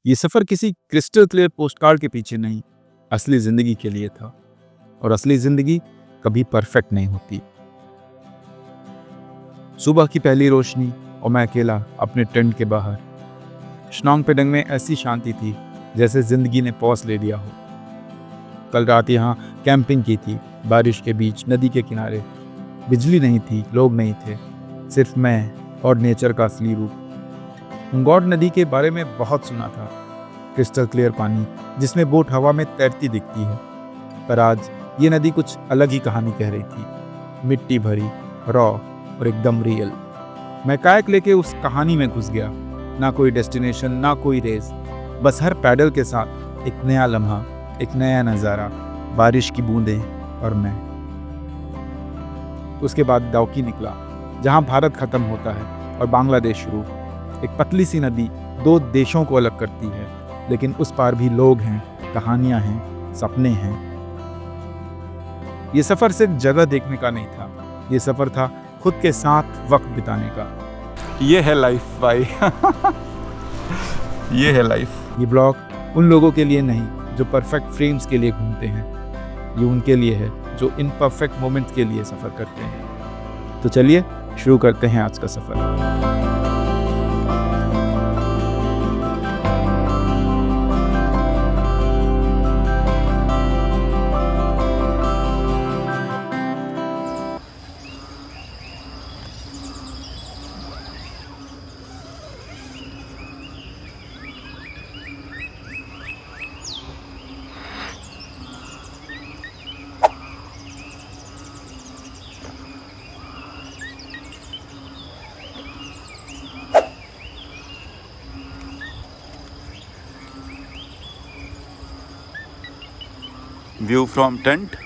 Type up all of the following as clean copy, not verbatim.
ये सफ़र किसी crystal clear postcard के पीछे नहीं, असली ज़िंदगी के लिए था। और असली ज़िंदगी कभी परफेक्ट नहीं होती। सुबह की पहली रोशनी और मैं अकेला अपने टेंट के बाहर। शिलोंग पेडंग में ऐसी शांति थी जैसे ज़िंदगी ने पॉज ले लिया हो। कल रात यहाँ कैंपिंग की थी, बारिश के बीच नदी के किनारे। बिजली नहीं थी, लोग नहीं थे, सिर्फ मैं और नेचर का असली रूप। हुंगौट नदी के बारे में बहुत सुना था, क्रिस्टल क्लियर पानी जिसमें बोट हवा में तैरती दिखती है। पर आज ये नदी कुछ अलग ही कहानी कह रही थी, मिट्टी भरी, रॉ और एकदम रियल। मैं कायक लेके उस कहानी में घुस गया। ना कोई डेस्टिनेशन, ना कोई रेस, बस हर पैडल के साथ एक नया लम्हा, एक नया नज़ारा, बारिश की बूंदें और मैं। उसके बाद डाउकी निकला, जहाँ भारत खत्म होता है और बांग्लादेश शुरू। एक पतली सी नदी दो देशों को अलग करती है, लेकिन उस पार भी लोग हैं, कहानियां हैं, सपने हैं। ये सफ़र सिर्फ जगह देखने का नहीं था, ये सफ़र था खुद के साथ वक्त बिताने का। ये है लाइफ भाई। ये है लाइफ। ये ब्लॉग उन लोगों के लिए नहीं जो परफेक्ट फ्रेम्स के लिए घूमते हैं, ये उनके लिए है जो इनपरफेक्ट मोमेंट्स के लिए सफ़र करते हैं। तो चलिए शुरू करते हैं आज का सफ़र। व्यू फ्रॉम टेंट,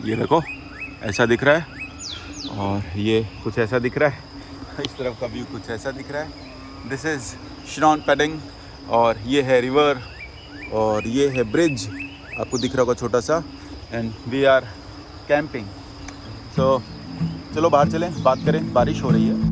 ये देखो ऐसा दिख रहा है, और ये कुछ ऐसा दिख रहा है। इस तरफ का व्यू कुछ ऐसा दिख रहा है। दिस इज़ शिलोंग पेडंग, और ये है रिवर, और ये है ब्रिज, आपको दिख रहा होगा छोटा सा। And we are camping. So चलो बाहर चलें, बात करें। बारिश हो रही है।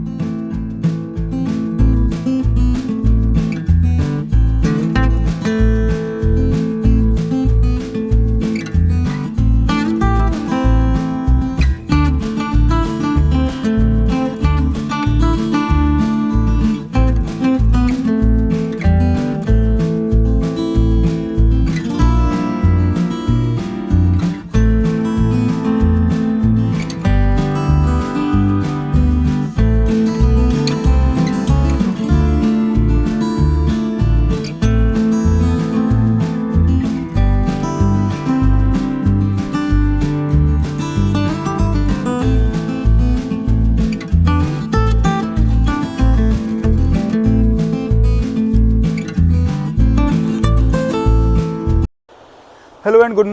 Hello and good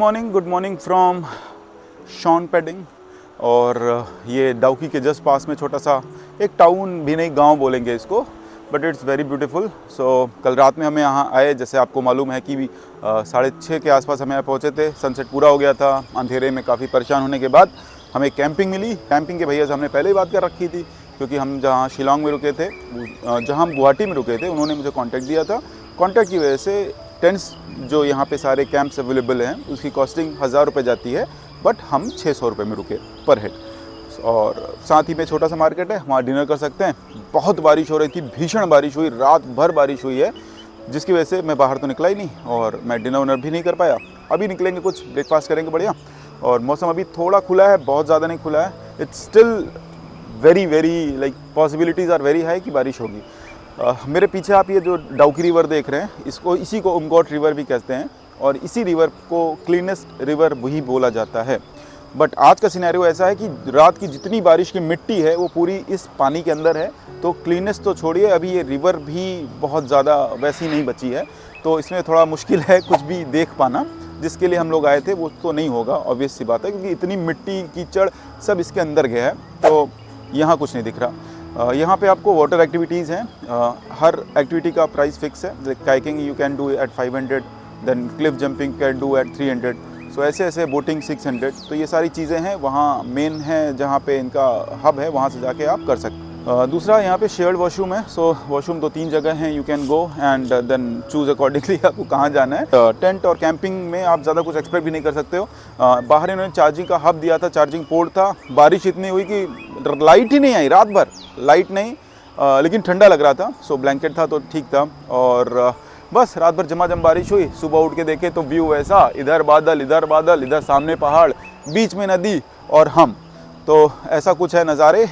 morning from Shnongpdeng. और ये डाउकी के जस्ट पास में छोटा सा एक टाउन भी नहीं, गांव बोलेंगे इसको, बट इट्स वेरी ब्यूटीफुल। सो कल रात में हमें यहाँ आए, जैसे आपको मालूम है कि 6:30 के आसपास हमें यहाँ पहुँचे थे। सनसेट पूरा हो गया था। अंधेरे में काफ़ी परेशान होने के बाद हमें कैंपिंग मिली। कैंपिंग के भैया से हमने पहले ही बात कर रखी थी, क्योंकि हम जहाँ शिलोंग में रुके थे, जहाँ हम गुवाहाटी में रुके थे, उन्होंने मुझे कॉन्टैक्ट दिया था। कॉन्टैक्ट की वजह से टेंट्स जो यहाँ पे सारे कैंप्स अवेलेबल हैं, उसकी कॉस्टिंग 1000 रुपये जाती है, बट हम 600 रुपये में रुके पर हेड। और साथ ही में छोटा सा मार्केट है, वहाँ डिनर कर सकते हैं। बहुत बारिश हो रही थी, भीषण बारिश हुई, रात भर बारिश हुई है, जिसकी वजह से मैं बाहर तो निकला ही नहीं, और मैं डिनर विनर भी नहीं कर पाया। अभी निकलेंगे, कुछ ब्रेकफास्ट करेंगे बढ़िया। और मौसम अभी थोड़ा खुला है, बहुत ज़्यादा नहीं खुला है। It's still very like possibilities are very high कि बारिश होगी। मेरे पीछे आप ये जो डाउकी रिवर देख रहे हैं, इसी को उमगोट रिवर भी कहते हैं, और इसी रिवर को क्लीनेस्ट रिवर भी बोला जाता है। बट आज का सिनेरियो ऐसा है कि रात की जितनी बारिश की मिट्टी है वो पूरी इस पानी के अंदर है, तो क्लीनेस्ट तो छोड़िए, अभी ये रिवर भी बहुत ज़्यादा वैसी नहीं बची है, तो इसमें थोड़ा मुश्किल है कुछ भी देख पाना। जिसके लिए हम लोग आए थे वो तो नहीं होगा, ऑब्वियस सी बात है, क्योंकि इतनी मिट्टी कीचड़ सब इसके अंदर गया है, तो यहाँ कुछ नहीं दिख रहा। यहाँ पे आपको वाटर एक्टिविटीज़ हैं। हर एक्टिविटी का प्राइस फिक्स है। Kayaking you can do at 500, then cliff jumping can do at 300। So ऐसे ऐसे बोटिंग 600। तो ये सारी चीज़ें हैं। वहाँ मेन है जहाँ पे इनका हब है, वहाँ से जाके आप कर सकते। दूसरा यहाँ पे शेयर्ड वॉशरूम है, सो वॉशरूम तो 3 जगह हैं, you can go and then choose accordingly आपको कहाँ जाना है। टेंट और कैंपिंग में आप ज़्यादा कुछ एक्सपेक्ट भी नहीं कर सकते हो। बाहर इन्होंने चार्जिंग का हब दिया था, चार्जिंग पोर्ट था। बारिश इतनी हुई कि लाइट ही नहीं आई, रात भर लाइट नहीं, लेकिन ठंडा लग रहा था, सो ब्लैंकेट था तो ठीक था। और बस रात भर झमाझम बारिश हुई। सुबह उठ के देखे तो व्यू ऐसा, इधर बादल इधर सामने पहाड़, बीच में नदी और हम, तो ऐसा कुछ है नज़ारे।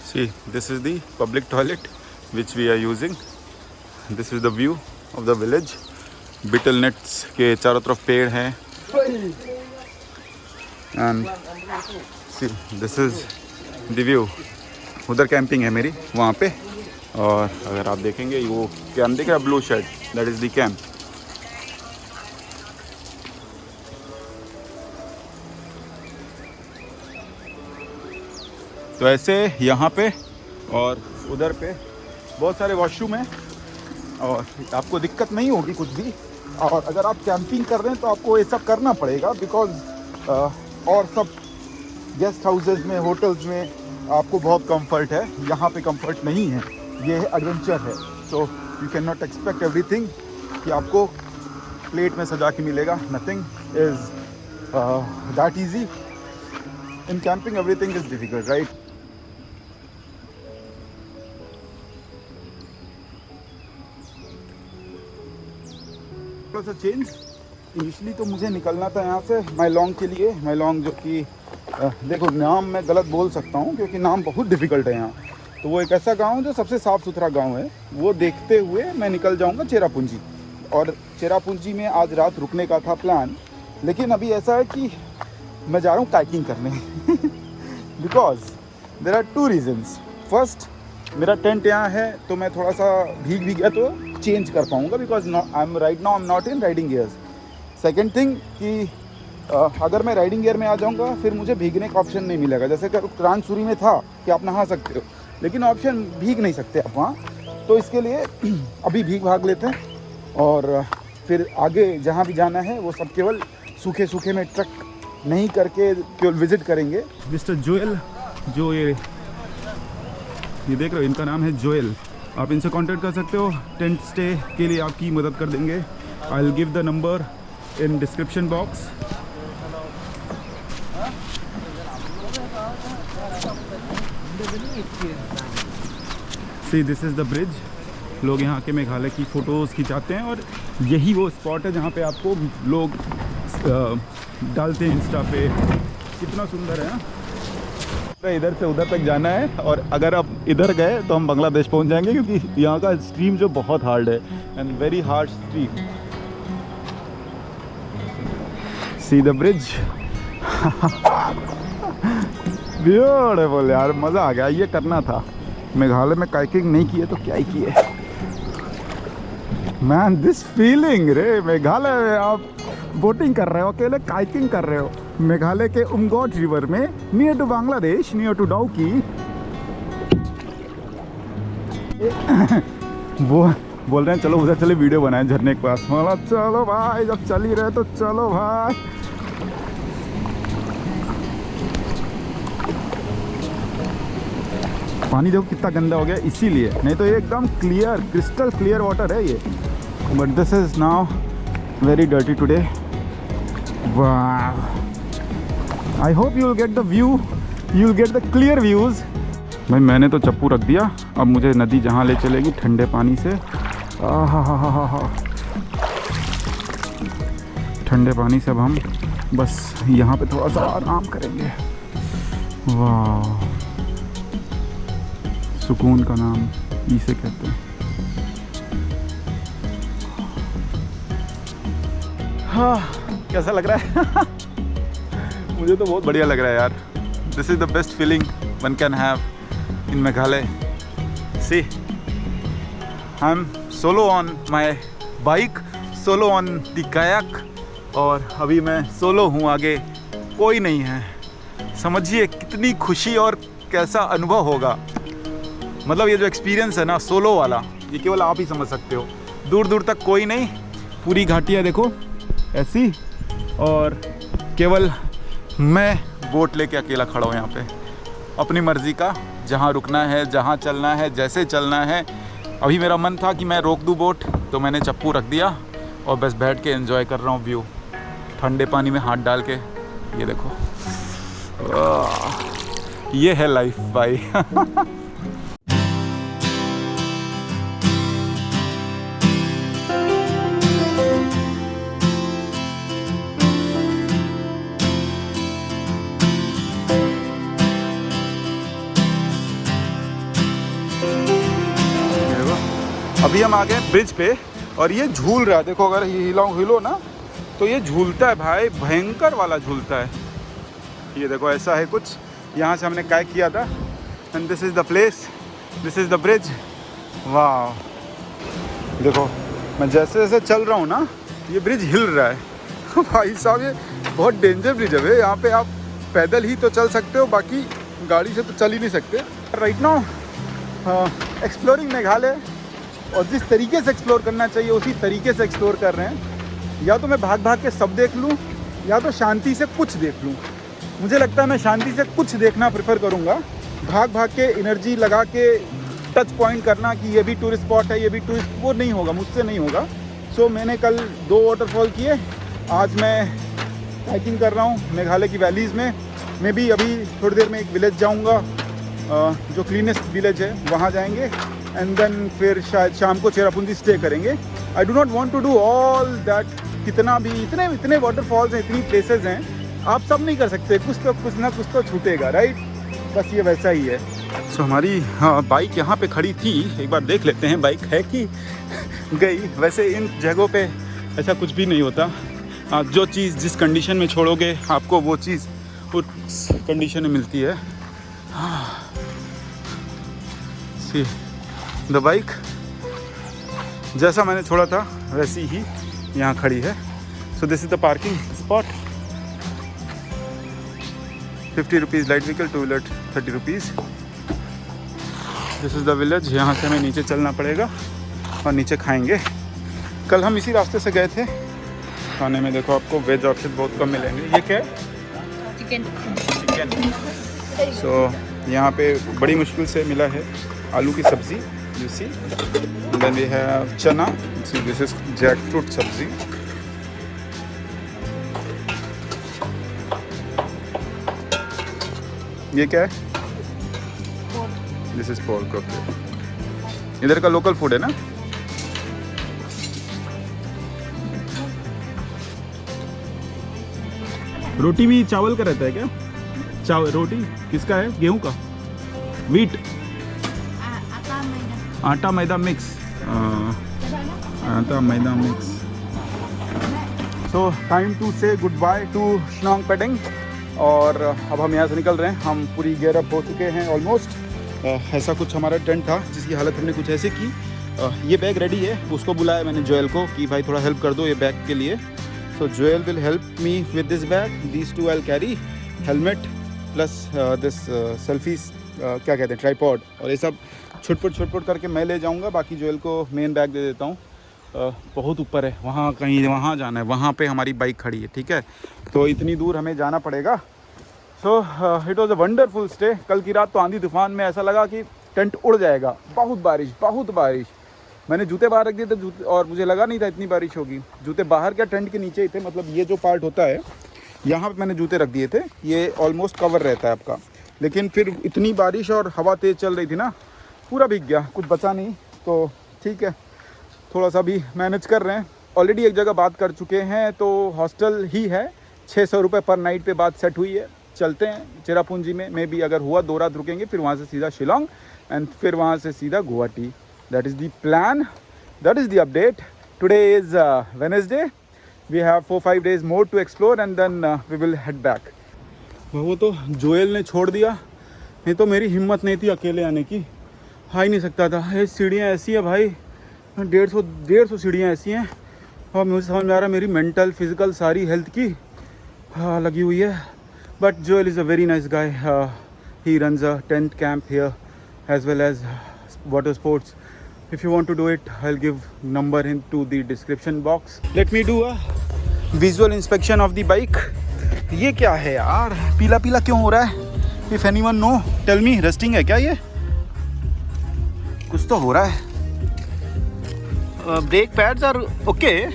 See, this is the public toilet which we are using. This is the view of the village. Betel nuts के चारों तरफ पेड़ हैं। And see, this is the view. उधर कैंपिंग है मेरी वहाँ पे, और अगर आप देखेंगे वो कैंप दिख रहा है, blue shade, that is the camp. तो ऐसे यहाँ पे और उधर पे बहुत सारे वॉशरूम हैं और आपको दिक्कत नहीं होगी कुछ भी। और अगर आप कैंपिंग कर रहे हैं तो आपको ये सब करना पड़ेगा, बिकॉज और सब गेस्ट हाउसेस में, होटल्स में आपको बहुत कंफर्ट है, यहाँ पे कंफर्ट नहीं है, ये एडवेंचर है। So you can not expect everything कि आपको प्लेट में सजा के मिलेगा। Nothing is that easy in camping, everything is difficult, right. थोड़ा सा चेंज, इनिशियली तो मुझे निकलना था यहाँ से माइलोंग के लिए। माइलोंग जो कि देखो नाम मैं गलत बोल सकता हूँ क्योंकि नाम बहुत डिफ़िकल्ट है यहाँ। तो वो एक ऐसा गांव जो सबसे साफ़ सुथरा गांव है, वो देखते हुए मैं निकल जाऊँगा चेरापूंजी। और चेरापूंजी में आज रात रुकने का था प्लान, लेकिन अभी ऐसा है कि मैं जा रहा हूँ काइकिंग करने because there are 2 reasons. First, मेरा टेंट यहाँ है तो मैं थोड़ा सा भीग गया तो चेंज कर पाऊँगा, because I am right now I am not in riding gears. Second thing कि अगर मैं राइडिंग गियर में आ जाऊँगा फिर मुझे भीगने का ऑप्शन नहीं मिलेगा। जैसे कि क्रांसूरी में था कि आप नहा सकते हो, लेकिन ऑप्शन भीग नहीं सकते आप वहाँ। तो इसके लिए अभी भीग भाग लेते हैं और फिर आगे जहाँ भी जाना है वो सब केवल सूखे सूखे में ट्रक नहीं करके केवल विजिट करेंगे। मिस्टर जोएल, जो ये देख रहे हो, इनका नाम है जोएल। आप इनसे कांटेक्ट कर सकते हो, टेंट स्टे के लिए आपकी मदद कर देंगे। I will give the number in description box. See this is the bridge. लोग यहाँ के मेघालय की फ़ोटोज़ खिंचाते हैं और यही वो स्पॉट है जहाँ पे आपको लोग डालते हैं इंस्टा पे। कितना सुंदर है ना। इधर से उधर तक जाना है और अगर आप इधर गए तो हम बांग्लादेश पहुँच जाएंगे, क्योंकि यहाँ का स्ट्रीम जो बहुत हार्ड है and very hard stream. See the bridge beautiful यार, मज़ा आ गया। ये करना था, मेघालय में काइकिंग नहीं की है तो क्या ही की है। मैन दिस फीलिंग रे, मेघालय में आप बोटिंग कर रहे हो, अकेले काइकिंग कर रहे हो मेघालय के उमगोट रिवर में, near to Bangladesh, near to Dawki. वो बोल रहे हैं चलो उधर चले वीडियो बनाए झरने के पास। मतलब चलो भाई, जब चल ही रहे तो चलो भाई। पानी देखो कितना गंदा हो गया, इसीलिए, नहीं तो ये एकदम क्लियर, क्रिस्टल क्लियर वाटर है ये। But this is now very dirty today. वाह, I hope you will get the view, you will get the clear views. भाई मैंने तो चप्पू रख दिया, अब मुझे नदी जहाँ ले चलेगी ठंडे पानी से, हा ठंडे पानी से अब हम बस यहाँ पे थोड़ा सा आराम करेंगे। वाह, सुकून का नाम इसे कहते हैं। हाँ, कैसा लग रहा है? मुझे तो बहुत बढ़िया लग रहा है यार। This is the best feeling one can have in Meghalaya. See, I am solo on my bike, solo on the kayak, और अभी मैं सोलो हूँ, आगे कोई नहीं है। समझिए कितनी खुशी और कैसा अनुभव होगा। मतलब ये जो एक्सपीरियंस है ना सोलो वाला, ये केवल आप ही समझ सकते हो। दूर दूर तक कोई नहीं, पूरी घाटियाँ देखो ऐसी, और केवल मैं बोट लेके अकेला खड़ा हूँ यहाँ पे। अपनी मर्ज़ी का, जहाँ रुकना है, जहाँ चलना है, जैसे चलना है। अभी मेरा मन था कि मैं रोक दूँ बोट, तो मैंने चप्पू रख दिया और बस बैठ के एंजॉय कर रहा हूँ व्यू, ठंडे पानी में हाथ डाल के। ये देखो, ये है लाइफ भाई। अभी हम आ गए ब्रिज पे और ये झूल रहा है, देखो अगर हिलो ना तो ये झूलता है भाई, भयंकर वाला झूलता है। ये देखो ऐसा है कुछ, यहाँ से हमने काइक किया था and this is the place, this is the bridge. वाह, देखो मैं जैसे जैसे चल रहा हूँ ना ये ब्रिज हिल रहा है। भाई साहब ये बहुत डेंजर ब्रिज है भाई, यहाँ पे आप पैदल ही तो चल सकते हो, बाकी गाड़ी से तो चल ही नहीं सकते। राइट नाउ एक्सप्लोरिंग मेघालय, और जिस तरीके से एक्सप्लोर करना चाहिए उसी तरीके से एक्सप्लोर कर रहे हैं। या तो मैं भाग भाग के सब देख लूँ या तो शांति से कुछ देख लूँ। मुझे लगता है मैं शांति से कुछ देखना प्रेफर करूँगा। भाग भाग के एनर्जी लगा के टच पॉइंट करना कि ये भी टूरिस्ट स्पॉट है, ये भी टूरिस्ट, वो नहीं होगा, मुझसे नहीं होगा। सो मैंने कल 2 वाटरफॉल किए, आज मैं हाइकिंग कर रहा हूँ मेघालय की वैलीज़ में। मैं भी अभी थोड़ी देर में एक विलेज जाऊँगा, जो क्लीनेस्ट विलेज है, वहाँ जाएंगे एंड देन फिर शायद शाम को चेरापूंजी स्टे करेंगे। I do not want to do all that, कितना भी इतने वाटरफॉल्स हैं, इतनी प्लेसेस हैं, आप सब नहीं कर सकते, कुछ ना कुछ तो छूटेगा, राइट। बस ये वैसा ही है। सो हमारी बाइक यहाँ पे खड़ी थी, एक बार देख लेते हैं बाइक है कि गई। वैसे इन जगहों पे ऐसा कुछ भी नहीं होता, आप जो चीज़ जिस कंडीशन में छोड़ोगे आपको वो चीज़ उस कंडीशन में मिलती है। सी द बाइक जैसा मैंने छोड़ा था वैसी ही यहाँ खड़ी है। So this is the parking spot. 50 rupees light vehicle, 2 wheeler 30 rupees. This is the village. यहाँ से हमें नीचे चलना पड़ेगा और नीचे खाएंगे। कल हम इसी रास्ते से गए थे, खाने में देखो आपको वेज ऑप्शन बहुत कम मिलेंगे। ये क्या है? चिकन। सो यहाँ पे बड़ी मुश्किल से मिला है आलू की सब्ज़ी, you see, and then we have chana, see this is jackfruit sabzi, ये क्या है? This is pork. ओके, इधर का लोकल फूड है ना। रोटी भी चावल का रहता है क्या? चावल रोटी किसका है? गेहूं का, वीट, आटा मैदा मिक्स, आटा मैदा मिक्स। सो टाइम टू से गुड बाय टू शिलांग पेडिंग, और अब हम यहाँ से निकल रहे हैं। हम पूरी गियर अप हो चुके हैं ऑलमोस्ट। ऐसा कुछ हमारा टेंट था जिसकी हालत हमने कुछ ऐसे की। ये बैग रेडी है, उसको बुलाया मैंने जोएल को कि भाई थोड़ा हेल्प कर दो ये बैग के लिए। So Joel will help me with this bag, these two I carry, helmet plus this selfies, क्या कहते हैं, ट्राइपॉड, और ये सब छुटपुट करके मैं ले जाऊंगा। बाकी जोएल को मेन बैग दे देता हूँ। बहुत ऊपर है, वहाँ कहीं वहाँ जाना है, वहाँ पे हमारी बाइक खड़ी है, ठीक है, तो इतनी दूर हमें जाना पड़ेगा। So it was a wonderful stay. कल की रात तो आंधी तूफान में ऐसा लगा कि टेंट उड़ जाएगा, बहुत बारिश। मैंने जूते बाहर रख दिए थे और मुझे लगा नहीं था इतनी बारिश होगी। जूते बाहर क्या, टेंट के नीचे ही थे, मतलब ये जो पार्ट होता है यहाँ पे मैंने जूते रख दिए थे, ये ऑलमोस्ट कवर रहता है आपका। लेकिन फिर इतनी बारिश और हवा तेज़ चल रही थी ना, पूरा भीग गया, कुछ बचा नहीं। तो ठीक है, थोड़ा सा भी मैनेज कर रहे हैं। ऑलरेडी एक जगह बात कर चुके हैं, तो हॉस्टल ही है, 600 रुपये पर नाइट पे बात सेट हुई है। चलते हैं चेरापूंजी में, मे बी अगर हुआ 2 रात रुकेंगे, फिर वहाँ से सीधा शिलोंग एंड फिर वहाँ से सीधा Guwahati. That is the plan, that is the update. Today is Wednesday, we have 4-5 days more to explore and then we will head back. वो तो जोएल ने छोड़ दिया, नहीं तो मेरी हिम्मत नहीं थी अकेले आने की, आ ही नहीं सकता था। ये सीढ़ियाँ ऐसी है भाई, 150 सीढ़ियाँ ऐसी हैं, और मुझे समझ में आ रहा है मेरी मेंटल फिजिकल सारी हेल्थ की लगी हुई है। But Joel is a very nice guy, he runs a tent camp here as well as water sports. If you want to do it, I'll give number into the description box. Let me do a visual inspection of the bike. ये क्या है यार, पीला पीला क्यों हो रहा है? If anyone know tell me, resting है क्या ये? कुछ तो हो रहा है। Brake pads are okay,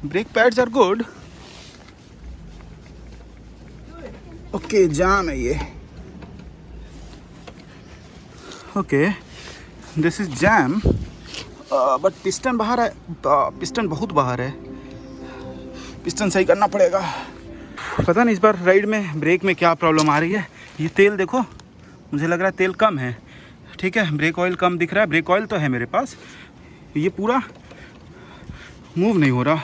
brake pads are good. Okay, जाम है ये। Okay, this is jam, but piston बाहर है, पिस्टन बहुत बाहर है, पिस्टन सही करना पड़ेगा। पता नहीं इस बार राइड में ब्रेक में क्या प्रॉब्लम आ रही है। ये तेल देखो, मुझे लग रहा है तेल कम है। ठीक है, ब्रेक ऑयल कम दिख रहा है। ब्रेक ऑयल तो है मेरे पास, ये पूरा मूव नहीं हो रहा।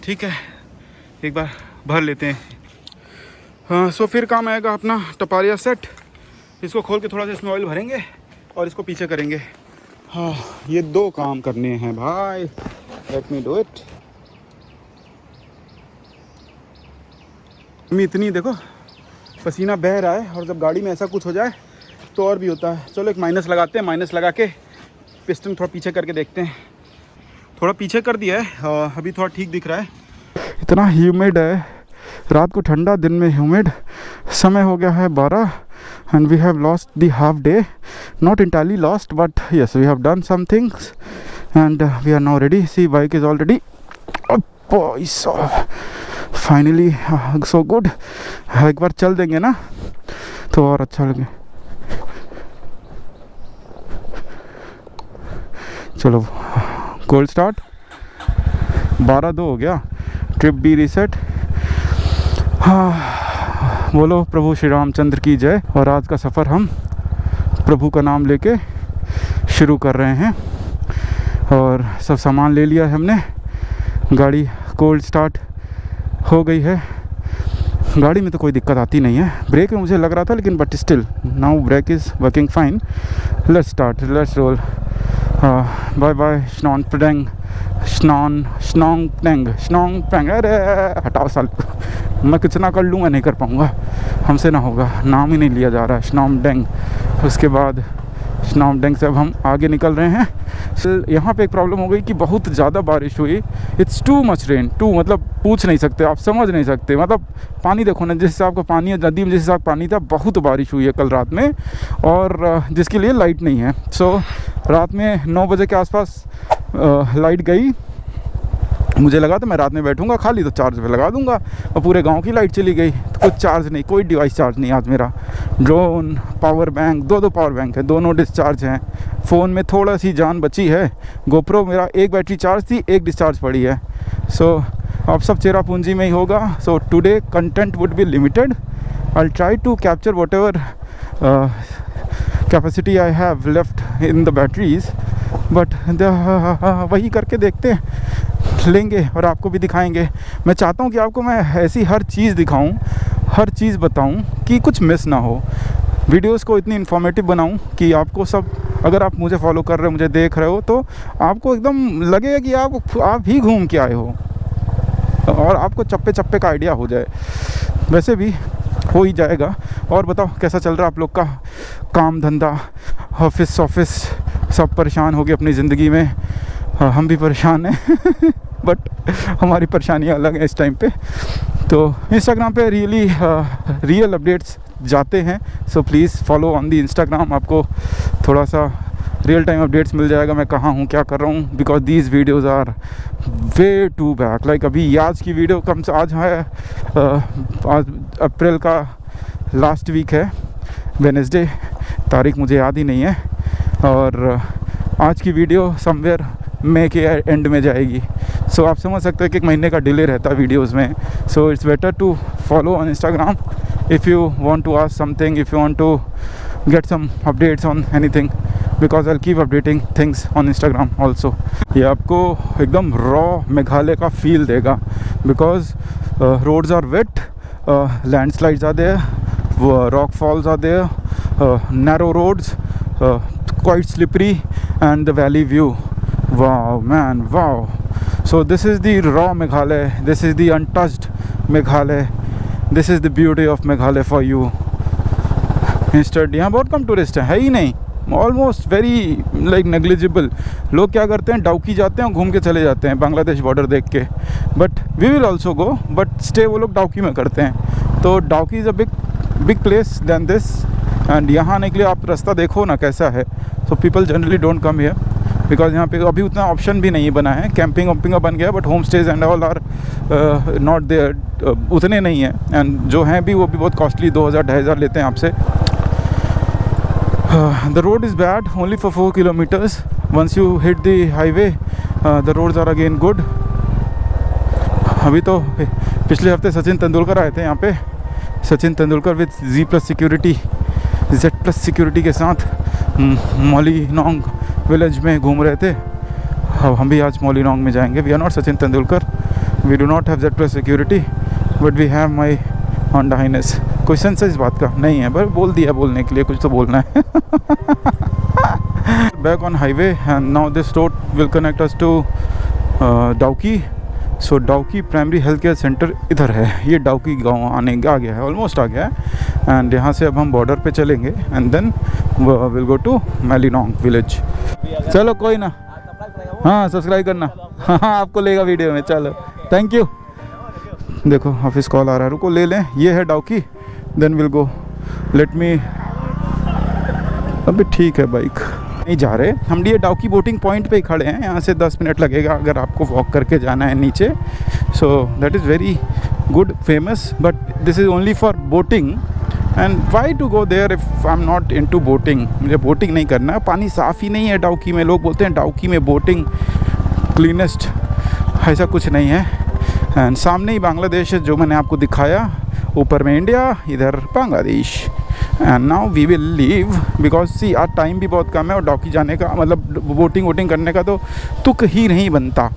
ठीक है, एक बार भर लेते हैं। हाँ, सो फिर काम आएगा अपना टपारिया सेट। इसको खोल के थोड़ा सा इसमें ऑयल भरेंगे और इसको पीछे करेंगे। हाँ, ये 2 काम करने हैं भाई, लेट मी डू इट। इतनी देखो पसीना बह रहा है, और जब गाड़ी में ऐसा कुछ हो जाए तो और भी होता है। चलो एक माइनस लगाते हैं, माइनस लगा के पिस्टन थोड़ा पीछे करके देखते हैं। थोड़ा पीछे कर दिया है, अभी थोड़ा ठीक दिख रहा है। इतना ह्यूमिड है, रात को ठंडा, दिन में ह्यूमिड। समय हो गया है 12 and we have lost the half day, not entirely lost, but yes, we have done some things and we are now ready. See, bike is already finally so good. एक बार चल देंगे ना तो और अच्छा लगे। चलो, कोल्ड स्टार्ट, 12:02 हो गया, ट्रिप बी रीसेट। हाँ, बोलो प्रभु श्री रामचंद्र की जय। और आज का सफ़र हम प्रभु का नाम लेके शुरू कर रहे हैं। और सब सामान ले लिया है हमने, गाड़ी कोल्ड स्टार्ट हो गई है। गाड़ी में तो कोई दिक्कत आती नहीं है, ब्रेक में मुझे लग रहा था, लेकिन but still now brake is working fine. Let's start, let's roll. Bye bye Snongpdeng, Snongpdeng. अरे हटाओ साल, मैं कितना कर लूँगा, नहीं कर पाऊँगा, हमसे ना होगा, नाम ही नहीं लिया जा रहा है, स्नॉमडेंग। उसके बाद स्नॉमडेंग से अब हम आगे निकल रहे हैं। यहाँ पे एक प्रॉब्लम हो गई कि बहुत ज़्यादा बारिश हुई। It's too much rain, too मतलब पूछ नहीं सकते, आप समझ नहीं सकते। मतलब पानी देखो ना, जिस हिसाब का पानी है नदी में, जिस हिसाब का पानी था, बहुत बारिश हुई है कल रात में, और जिसके लिए लाइट नहीं है। सो रात में 9 बजे के आसपास लाइट गई। मुझे लगा था मैं रात में बैठूंगा खाली तो चार्ज पे लगा दूंगा, और पूरे गांव की लाइट चली गई। तो कुछ चार्ज नहीं, कोई डिवाइस चार्ज नहीं आज मेरा। ड्रोन, पावर बैंक, दो पावर बैंक है, दोनों डिस्चार्ज हैं। फ़ोन में थोड़ा सी जान बची है। गोप्रो मेरा एक बैटरी चार्ज थी, एक डिस्चार्ज पड़ी है। सो अब सब चेरा पूंजी में ही होगा। So today content would be limited. I try to capture whatever capacity I have left in the batteries, but वही करके देखते हैं, लेंगे और आपको भी दिखाएंगे। मैं चाहता हूँ कि आपको मैं ऐसी हर चीज़ दिखाऊं, हर चीज़ बताऊं कि कुछ मिस ना हो। वीडियोस को इतनी इन्फॉर्मेटिव बनाऊं कि आपको सब, अगर आप मुझे फॉलो कर रहे हो, मुझे देख रहे हो, तो आपको एकदम लगेगा कि आप ही घूम के आए हो, और आपको चप्पे चप्पे का आइडिया हो जाए। वैसे भी हो ही जाएगा। और बताओ कैसा चल रहा है आप लोग का काम धंधा, ऑफिस सब परेशान हो गए अपनी ज़िंदगी में। हम भी परेशान हैं बट हमारी परेशानियाँ अलग हैं इस टाइम पे। तो इंस्टाग्राम पे रियल अपडेट्स जाते हैं, so please follow on the Instagram. आपको थोड़ा सा रियल टाइम अपडेट्स मिल जाएगा, मैं कहाँ हूँ, क्या कर रहा हूँ, because these videos are way too back. Like अभी आज की वीडियो कम से आज है आज अप्रैल का लास्ट वीक है, वेडनेसडे, तारीख मुझे याद ही नहीं है। और आज की वीडियो समवेयर मई के एंड में जाएगी। सो आप समझ सकते हैं कि 1 महीने का डिले रहता है वीडियोज़ में। So it's better to follow on Instagram if you want to ask something, if you want to get some updates on anything, because I'll keep updating things on Instagram also. ये आपको एकदम raw Meghalaya का feel देगा, because roads are wet, landslides are there, rock falls are there, narrow roads, quite slippery, and the valley view. Wow man, wow. So this is the raw Meghalaya, this is the untouched Meghalaya. This is the beauty of Meghalaya for you. Instead यहाँ बहुत कम tourist है ही नहीं, almost very like negligible. लोग क्या करते हैं, डाउकी जाते हैं, घूम के चले जाते हैं बांग्लादेश बॉर्डर देख के, but we will also go, but stay वो लोग डाउकी में करते हैं। तो Dawki is a big place than this, and यहाँ आने के लिए आप रास्ता देखो ना कैसा है। So people generally don't come here because यहाँ पे अभी उतना ऑप्शन भी नहीं बना है। कैंपिंग वम्पिंग का बन गया, but home stays and all are not there, उतने नहीं हैं, एंड जो हैं भी वो भी बहुत कॉस्टली 2000-2500 लेते हैं आपसे। The road is bad only for 4 kilometers. Once you hit the highway, the roads are again good. अभी तो पिछले हफ्ते सचिन तेंदुलकर आए थे यहाँ पे। Sachin Tendulkar with Z+ security के साथ मौलीनोंग विलेज में घूम रहे थे। अब हम भी आज मौलीनोंग में जाएंगे। We are not Sachin Tendulkar, we do not have Z+ security, but we have my Honda Highness. कोई सेंस इस बात का नहीं है, पर बोल दिया बोलने के लिए, कुछ तो बोलना है। Back on highway and now this road will connect us to Dawki. So Dawki primary health care centre इधर है। ये डाउकी गांव आने आ गया है, ऑलमोस्ट आ गया है, एंड यहाँ से अब हम बॉर्डर पे चलेंगे and then will go to Mawlynnong village. चलो कोई ना, हाँ सब्सक्राइब करना। हाँ आपको लेगा वीडियो में। चलो थैंक यू। देखो ऑफिस कॉल आ रहा है, रुको ले लें। ये है Dawki, then will go. Let me, अभी ठीक है बाइक नहीं जा रहे हम। ये डाउकी बोटिंग पॉइंट पे ही खड़े हैं। यहाँ से 10 मिनट लगेगा अगर आपको वॉक करके जाना है नीचे। So that is very good, famous, but this is only for boating. And why to go there if I am not into boating. मुझे बोटिंग नहीं करना है। पानी साफ़ ही नहीं है डाउकी में। लोग बोलते हैं डाउकी में बोटिंग क्लीनेस्ट, ऐसा कुछ नहीं है। एंड सामने ही बांग्लादेश है जो मैंने आपको दिखाया, ऊपर में इंडिया, इधर Bangladesh. And now we will leave because see आज टाइम भी बहुत कम है, और डाउकी जाने का मतलब बोटिंग वोटिंग करने का तो तुक ही नहीं बनता।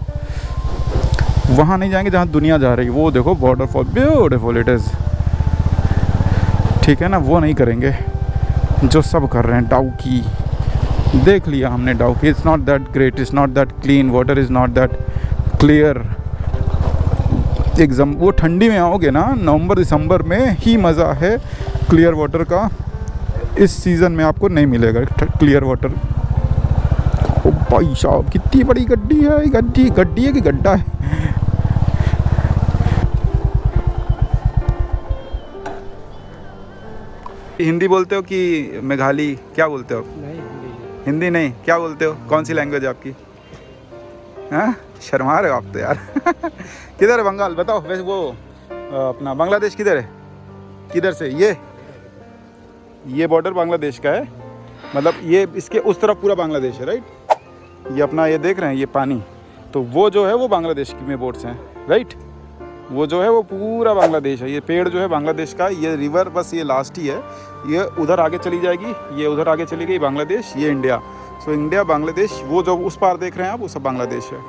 वहाँ नहीं जाएंगे जहाँ दुनिया जा रही है। वो देखो वाटरफॉल, ब्यूटीफुल इट इज़, ठीक है ना। वो नहीं करेंगे जो सब कर रहे हैं। डाउकी देख लिया हमने। Dawki it's not that great, it's not that clean, water is not that clear. एकदम वो ठंडी में आओगे ना, नवंबर दिसंबर में ही मज़ा है क्लियर वाटर का। इस सीज़न में आपको नहीं मिलेगा क्लियर वाटर। ओ भाई साहब कितनी बड़ी गड्डी है। गड्डी है कि गड्ढा है। हिंदी बोलते हो कि मेघाली, क्या बोलते हो? नहीं, हिंदी नहीं, क्या बोलते हो? कौन सी लैंग्वेज है आपकी? हाँ शर्मा रहे हो आप तो यार। किधर है बंगाल बताओ। वैसे वो अपना बांग्लादेश किधर है? किधर से? ये बॉर्डर बांग्लादेश का है, मतलब ये इसके उस तरफ पूरा बांग्लादेश है, राइट। ये अपना ये देख रहे हैं ये पानी, तो वो जो है वो बांग्लादेश की में बोट्स हैं, राइट। वो जो है वो पूरा बांग्लादेश है। ये पेड़ जो है बांग्लादेश का, ये रिवर बस ये लास्ट ही है। ये उधर आगे चली जाएगी, ये उधर आगे चली गई बांग्लादेश, ये इंडिया। सो इंडिया बांग्लादेश, वो जो उस पार देख रहे हैं आप वो सब बांग्लादेश है।